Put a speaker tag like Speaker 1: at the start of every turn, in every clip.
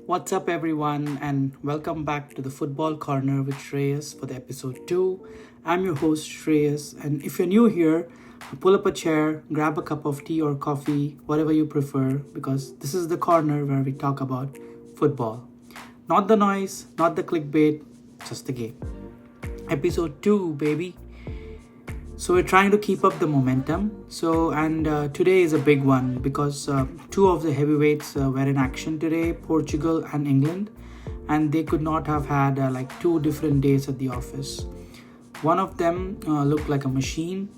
Speaker 1: What's up, everyone, and welcome back to the Football Corner with Shreyas for the episode 2. I'm your host, Shreyas, and if you're new here, pull up a chair, grab a cup of tea or coffee, whatever you prefer, because this is the corner where we talk about football. Not the noise, not the clickbait, just the game. Episode 2, baby. So we're trying to keep up the momentum. Today is a big one because two of the heavyweights were in action today, Portugal and England, and they could not have had like 2 different days at the office. One of them looked like a machine.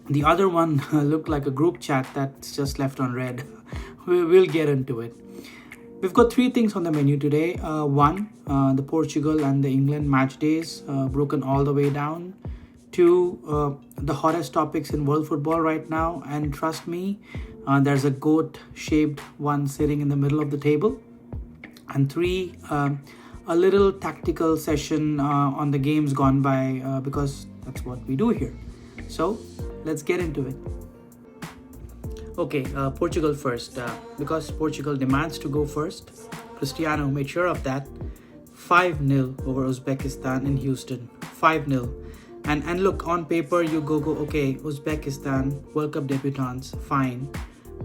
Speaker 1: The other one looked like a group chat that's just left on red. We'll get into it. We've got 3 things on the menu today. One, the Portugal and the England match days broken all the way down. 2, the hottest topics in world football right now, and trust me, there's a goat-shaped one sitting in the middle of the table. And 3, a little tactical session on the games gone by because that's what we do here. So let's get into it. Okay, Portugal first because Portugal demands to go first. Cristiano made sure of that. 5-0 over Uzbekistan in Houston. 5-0. And look, on paper, you go, okay, Uzbekistan, World Cup debutants, fine.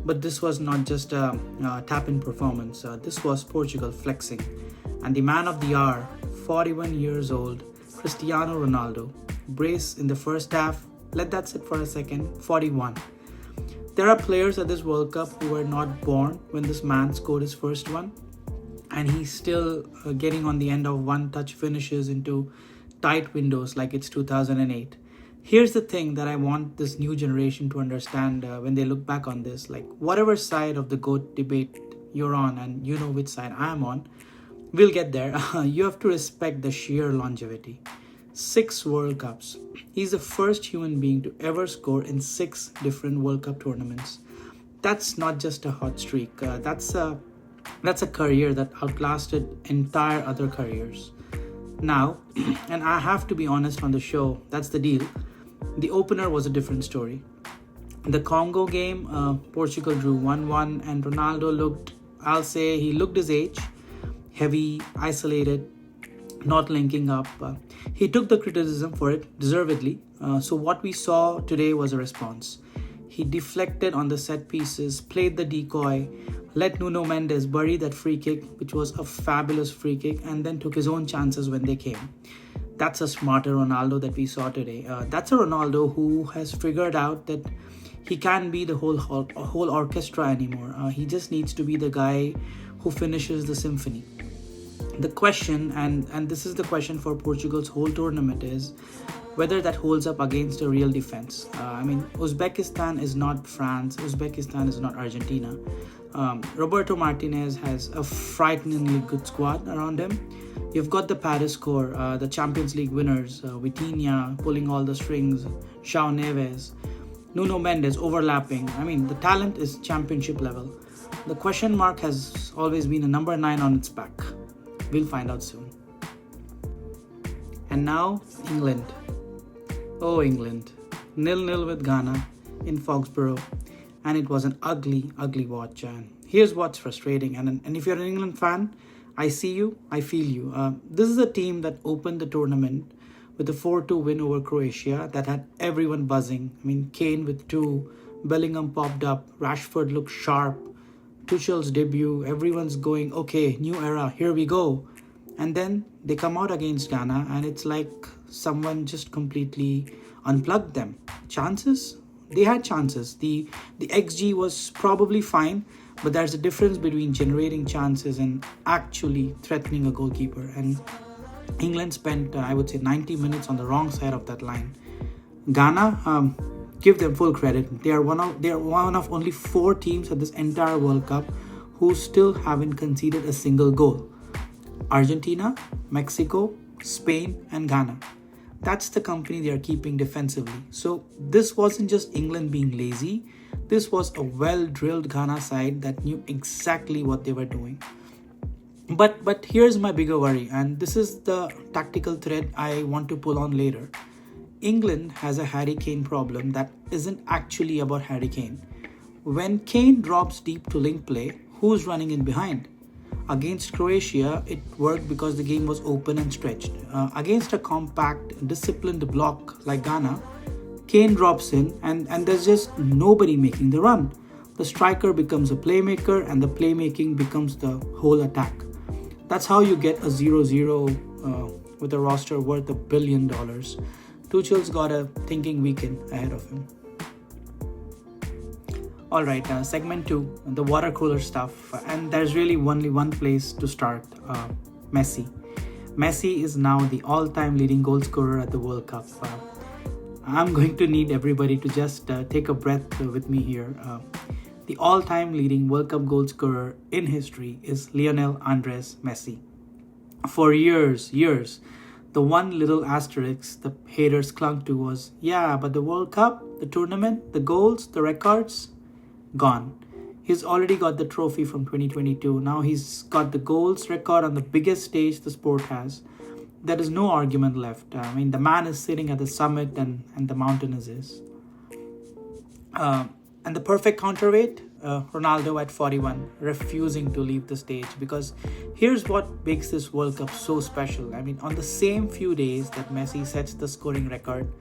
Speaker 1: But this was not just a tap-in performance. This was Portugal flexing. And the man of the hour, 41 years old, Cristiano Ronaldo. Brace in the first half. Let that sit for a second. 41. There are players at this World Cup who were not born when this man scored his first one. And he's still getting on the end of one-touch finishes into tight windows like it's 2008. Here's the thing that I want this new generation to understand when they look back on this. Like, whatever side of the GOAT debate you're on, and you know which side I'm on, we'll get there. You have to respect the sheer longevity. 6 World Cups. He's the first human being to ever score in 6 different World Cup tournaments. That's not just a hot streak. That's a career that outlasted entire other careers. Now, and I have to be honest on the show, that's the deal. The opener was a different story. The Congo game, Portugal drew 1-1 and Ronaldo looked his age. Heavy, isolated, not linking up. He took the criticism for it, deservedly. So what we saw today was a response. He deflected on the set pieces, played the decoy, let Nuno Mendes bury that free kick, which was a fabulous free kick, and then took his own chances when they came. That's a smarter Ronaldo that we saw today. That's a Ronaldo who has figured out that he can't be the whole orchestra anymore. He just needs to be the guy who finishes the symphony. The question, and this is the question for Portugal's whole tournament, is whether that holds up against a real defense. Uzbekistan is not France. Uzbekistan is not Argentina. Roberto Martinez has a frighteningly good squad around him. You've got the Paris core, the Champions League winners, Vitinha pulling all the strings, João Neves, Nuno Mendes overlapping. The talent is championship level. The question mark has always been a number 9 on its back. We'll find out soon. And now, England. Oh, England. 0-0 with Ghana in Foxborough. And it was an ugly, ugly watch. And here's what's frustrating. And if you're an England fan, I see you, I feel you. This is a team that opened the tournament with a 4-2 win over Croatia that had everyone buzzing. Kane with 2, Bellingham popped up, Rashford looked sharp, Tuchel's debut, everyone's going, okay, new era, here we go. And then they come out against Ghana and it's like someone just completely unplugged them. Chances? They had chances. The XG was probably fine, but there's a difference between generating chances and actually threatening a goalkeeper. And England spent, 90 minutes on the wrong side of that line. Ghana, give them full credit. They are one of only 4 teams at this entire World Cup who still haven't conceded a single goal. Argentina, Mexico, Spain, and Ghana. That's the company they are keeping defensively. So this wasn't just England being lazy. This was a well-drilled Ghana side that knew exactly what they were doing. But here's my bigger worry, and this is the tactical thread I want to pull on later. England has a Harry Kane problem that isn't actually about Harry Kane. When Kane drops deep to link play, who's running in behind? Against Croatia, it worked because the game was open and stretched. Against a compact, disciplined block like Ghana, Kane drops in and there's just nobody making the run. The striker becomes a playmaker and the playmaking becomes the whole attack. That's how you get a 0-0 with a roster worth $1 billion. Tuchel's got a thinking weekend ahead of him. Alright, segment 2, the water cooler stuff. And there's really only one place to start, Messi. Messi is now the all-time leading goal scorer at the World Cup. I'm going to need everybody to just take a breath with me here. The all-time leading World Cup goal scorer in history is Lionel Andres Messi. For years, the one little asterisk the haters clung to was, yeah, but the World Cup, the tournament, the goals, the records, gone. He's already got the trophy from 2022. Now he's got the goals record on the biggest stage the sport has. There is no argument left. I mean, the man is sitting at the summit and the mountain is his. And the perfect counterweight, Ronaldo at 41, refusing to leave the stage, because here's what makes this World Cup so special. I mean, on the same few days that Messi sets the scoring record,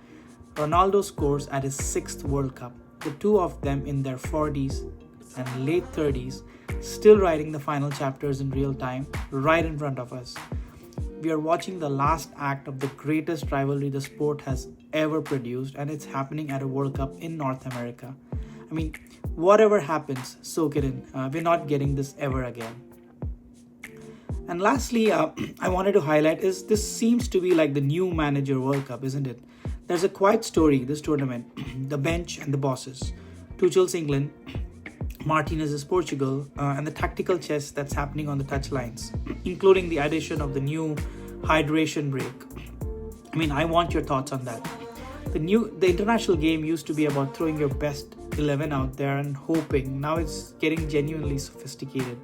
Speaker 1: Ronaldo scores at his 6th World Cup. The two of them in their 40s and late 30s, still writing the final chapters in real time, right in front of us. We are watching the last act of the greatest rivalry the sport has ever produced, and it's happening at a World Cup in North America. I mean, whatever happens, soak it in. We're not getting this ever again. And lastly, I wanted to highlight is this seems to be like the new manager World Cup, isn't it? There's a quiet story this tournament, the bench and the bosses. Tuchel's England, Martinez's Portugal, and the tactical chess that's happening on the touchlines, including the addition of the new hydration break. I mean, I want your thoughts on that. The international game used to be about throwing your best 11 out there and hoping. Now it's getting genuinely sophisticated.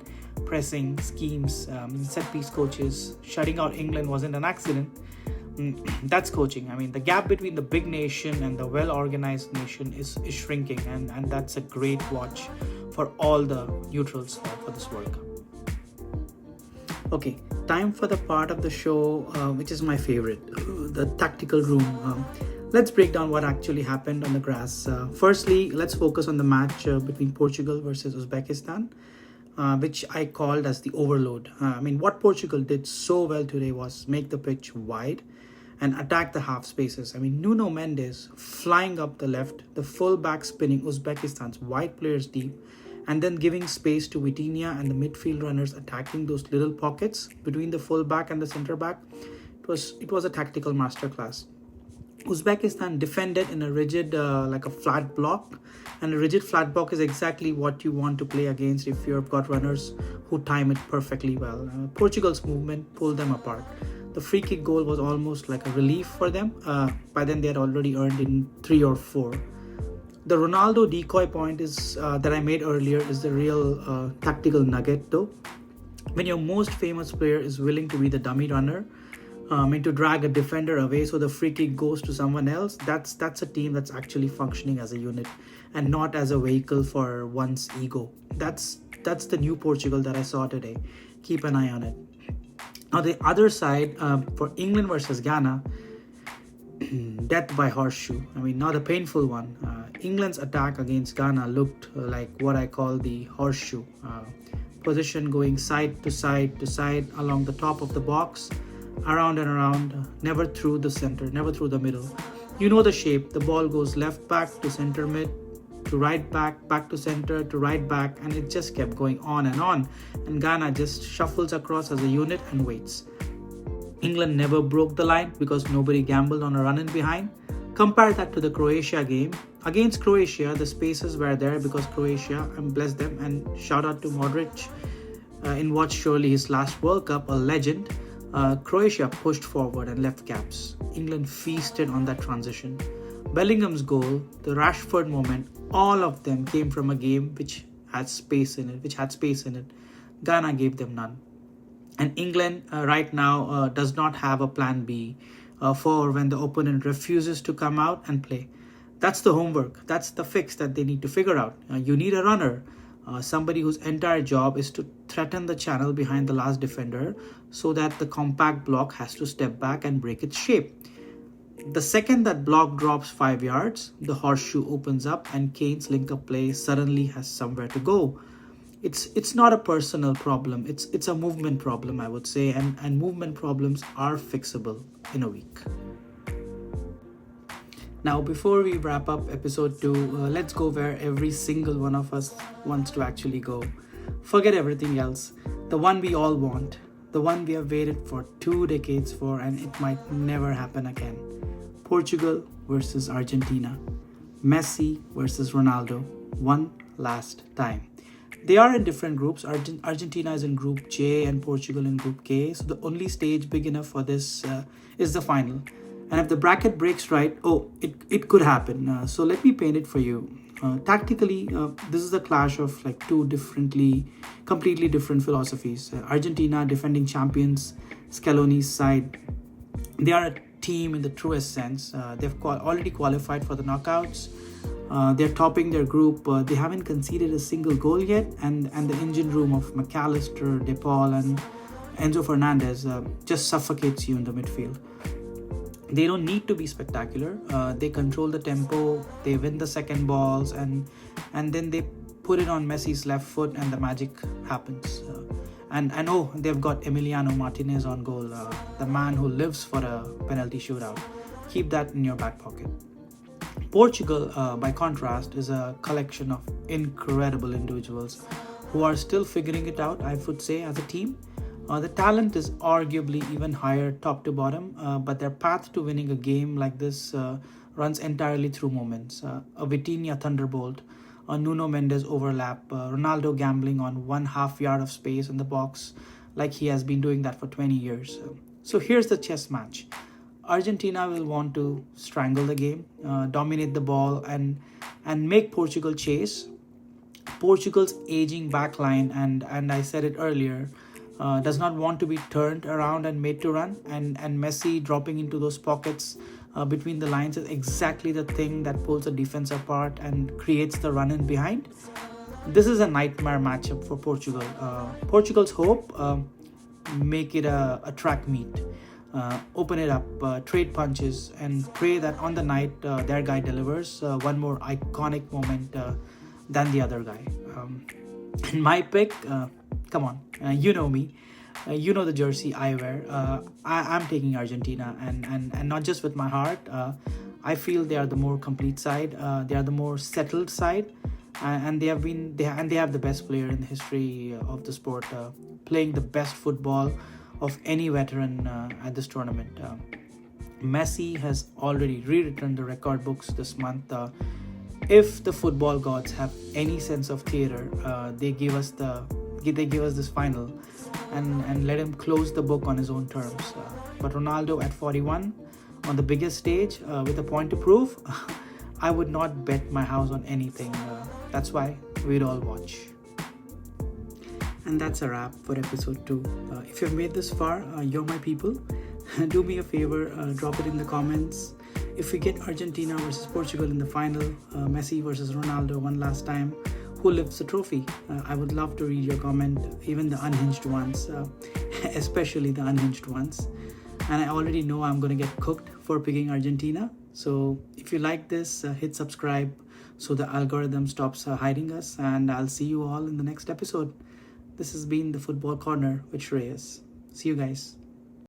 Speaker 1: Pressing, schemes, set-piece coaches. Shutting out England wasn't an accident. That's coaching. I mean, the gap between the big nation and the well-organized nation is shrinking, and that's a great watch for all the neutrals for this World Cup. Okay, time for the part of the show which is my favorite, the tactical room. Let's break down what actually happened on the grass. Firstly, let's focus on the match between Portugal versus Uzbekistan, which I called as the overload. I mean, what Portugal did so well today was make the pitch wide and attack the half spaces. I mean, Nuno Mendes flying up the left, the full-back spinning Uzbekistan's wide players deep, and then giving space to Vitinha and the midfield runners attacking those little pockets between the full-back and the centre-back. It was a tactical masterclass. Uzbekistan defended in a rigid, like a flat block, and a rigid flat block is exactly what you want to play against if you've got runners who time it perfectly well. Portugal's movement pulled them apart. The free kick goal was almost like a relief for them. By then they had already earned in 3 or 4. The Ronaldo decoy point is that I made earlier is the real tactical nugget though. When your most famous player is willing to be the dummy runner, and to drag a defender away so the free kick goes to someone else, that's a team that's actually functioning as a unit and not as a vehicle for one's ego. That's the new Portugal that I saw today. Keep an eye on it. Now the other side, for England versus Ghana, death by horseshoe. I mean, not a painful one. England's attack against Ghana looked like what I call the horseshoe. Position going side to side to side along the top of the box, around and around, never through the center, never through the middle. You know the shape. The ball goes left back to center mid, to right back, back to center, to right back, and it just kept going on. And Ghana just shuffles across as a unit and waits. England never broke the line because nobody gambled on a run in behind. Compare that to the Croatia game. Against Croatia, the spaces were there because Croatia, and bless them, and shout out to Modric, in what's surely his last World Cup, a legend. Croatia pushed forward and left gaps. England feasted on that transition. Bellingham's goal, the Rashford moment, all of them came from a game which had space in it. Ghana gave them none. And England right now does not have a plan B for when the opponent refuses to come out and play. That's the homework. That's the fix that they need to figure out. You need a runner. somebody whose entire job is to threaten the channel behind the last defender so that the compact block has to step back and break its shape. The second that block drops 5 yards, the horseshoe opens up and Kane's link-up play suddenly has somewhere to go. It's not a personal problem. It's a movement problem, I would say, and movement problems are fixable in a week. Now, before we wrap up episode 2, let's go where every single one of us wants to actually go. Forget everything else. The one we all want. The one we have waited for 2 decades for, and it might never happen again. Portugal versus Argentina. Messi versus Ronaldo. One last time. They are in different groups. Argentina is in Group J and Portugal in Group K. So the only stage big enough for this is the final. And if the bracket breaks right, it could happen. So let me paint it for you. Tactically, this is a clash of like two completely different philosophies. Argentina, defending champions, Scaloni's side. They are a team in the truest sense. They've already qualified for the knockouts. They're topping their group. They haven't conceded a single goal yet, and the engine room of McAllister, De Paul, and Enzo Fernandez just suffocates you in the midfield. They don't need to be spectacular. They control the tempo. They win the second balls, and then they put it on Messi's left foot, and the magic happens. And they've got Emiliano Martinez on goal, the man who lives for a penalty shootout. Keep that in your back pocket. Portugal, by contrast, is a collection of incredible individuals who are still figuring it out, I would say, as a team. The talent is arguably even higher top to bottom, but their path to winning a game like this runs entirely through moments. A Vitinha thunderbolt, a Nuno Mendes overlap, Ronaldo gambling on 1/2 yard of space in the box like he has been doing that for 20 years. So here's the chess match. Argentina will want to strangle the game, dominate the ball, and make Portugal chase. Portugal's aging backline, and I said it earlier, does not want to be turned around and made to run. And Messi dropping into those pockets between the lines is exactly the thing that pulls the defense apart and creates the run in behind. This is a nightmare matchup for Portugal. Portugal's hope, make it a track meet. Open it up, trade punches, and pray that on the night their guy delivers one more iconic moment than the other guy. And my pick, come on, you know me, you know the jersey I wear. I'm taking Argentina, and not just with my heart. I feel they are the more complete side. They are the more settled side, and they have the best player in the history of the sport, playing the best football of any veteran at this tournament. Messi has already rewritten the record books this month. If the football gods have any sense of theater, they give us this final and let him close the book on his own terms. But Ronaldo at 41 on the biggest stage with a point to prove, I would not bet my house on anything. That's why we'd all watch. And that's a wrap for episode 2. If you've made this far, you're my people. Do me a favor, drop it in the comments. If we get Argentina versus Portugal in the final, Messi versus Ronaldo one last time, who lifts the trophy? I would love to read your comment, even the unhinged ones, especially the unhinged ones. And I already know I'm going to get cooked for picking Argentina. So if you like this, hit subscribe so the algorithm stops hiding us. And I'll see you all in the next episode. This has been the Football Corner with Shreyas. See you guys.